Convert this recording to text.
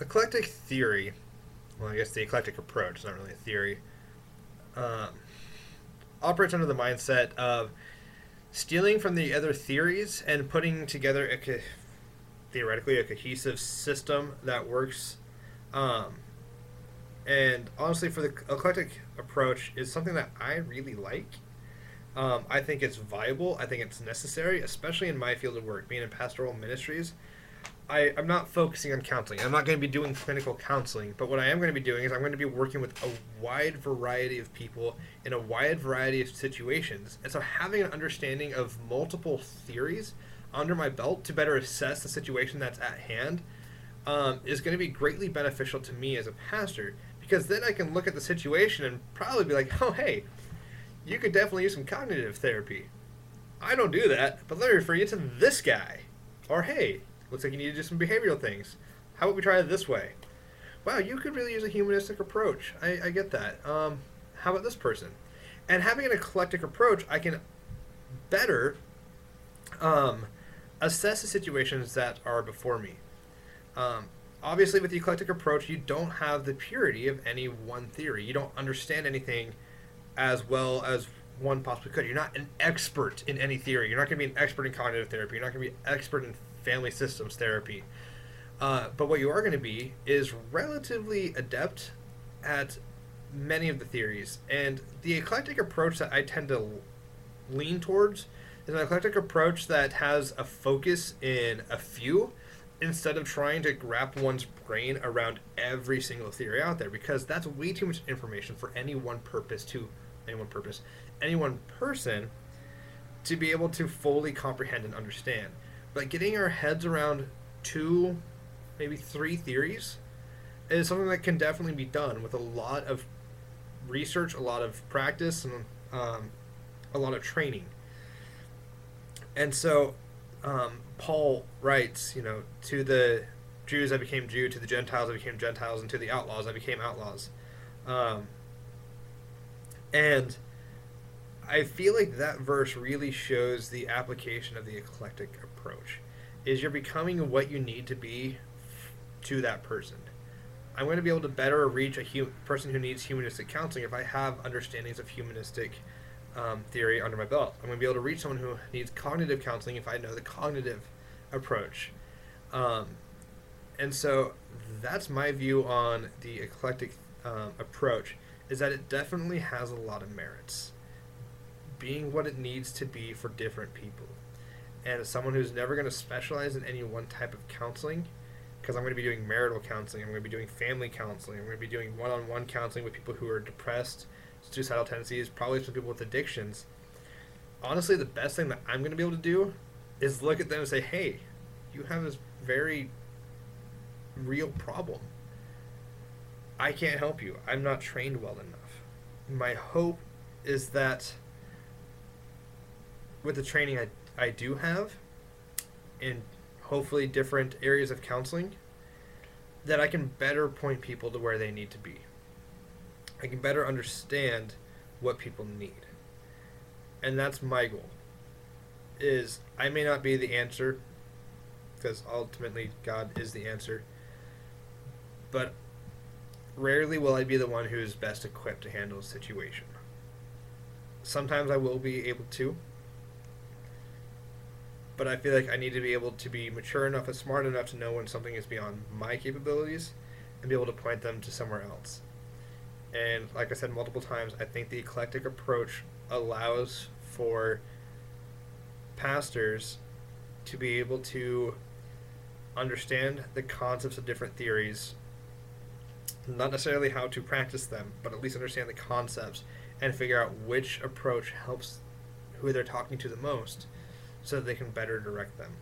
eclectic theory, well, I guess the eclectic approach, it's not really a theory, um, operates under the mindset of stealing from the other theories and putting together theoretically a cohesive system that works. Um, and honestly, for the eclectic approach, is something that I really like. I think it's viable. I think it's necessary, especially in my field of work, being in pastoral ministries. I'm not focusing on counseling. I'm not going to be doing clinical counseling, but what I am going to be doing is I'm going to be working with a wide variety of people in a wide variety of situations. And so having an understanding of multiple theories under my belt to better assess the situation that's at hand is going to be greatly beneficial to me as a pastor, because then I can look at the situation and probably be like, oh, hey, you could definitely use some cognitive therapy. I don't do that, but let me refer you to this guy. Or, hey, looks like you need to do some behavioral things. How about we try it this way? Wow, you could really use a humanistic approach. I get that. How about this person? And having an eclectic approach, I can better um, assess the situations that are before me. Um, Obviously, with the eclectic approach, you don't have the purity of any one theory. You don't understand anything as well as one possibly could. You're not an expert in any theory. You're not going to be an expert in cognitive therapy. You're not going to be an expert in family systems therapy. But what you are going to be is relatively adept at many of the theories. And the eclectic approach that I tend to lean towards is an eclectic approach that has a focus in a few instead of trying to wrap one's brain around every single theory out there, because that's way too much information for any one person to be able to fully comprehend and understand. But getting our heads around two, maybe three theories is something that can definitely be done with a lot of research, a lot of practice, and a lot of training. And so Paul writes, to the Jews I became Jew, to the Gentiles I became Gentiles, and to the outlaws I became outlaws. Um, and I feel like that verse really shows the application of the eclectic approach. Is you're becoming what you need to be to that person. I'm going to be able to better reach a person who needs humanistic counseling if I have understandings of humanistic theory under my belt. I'm going to be able to reach someone who needs cognitive counseling if I know the cognitive approach. Um, and so that's my view on the eclectic approach, is that it definitely has a lot of merits, being what it needs to be for different people. And as someone who's never going to specialize in any one type of counseling, because I'm going to be doing marital counseling, I'm going to be doing family counseling, I'm going to be doing one-on-one counseling with people who are depressed, suicidal tendencies, probably some people with addictions. Honestly, the best thing that I'm going to be able to do is look at them and say, hey, you have this very real problem. I can't help you. I'm not trained well enough. My hope is that with the training I do have, in hopefully different areas of counseling, that I can better point people to where they need to be. I can better understand what people need. And that's my goal. Is I may not be the answer, because ultimately God is the answer, but rarely will I be the one who is best equipped to handle a situation. Sometimes I will be able to, but I feel like I need to be able to be mature enough and smart enough to know when something is beyond my capabilities and be able to point them to somewhere else. And like I said multiple times, I think the eclectic approach allows for pastors to be able to understand the concepts of different theories, not necessarily how to practice them, but at least understand the concepts and figure out which approach helps who they're talking to the most so that they can better direct them.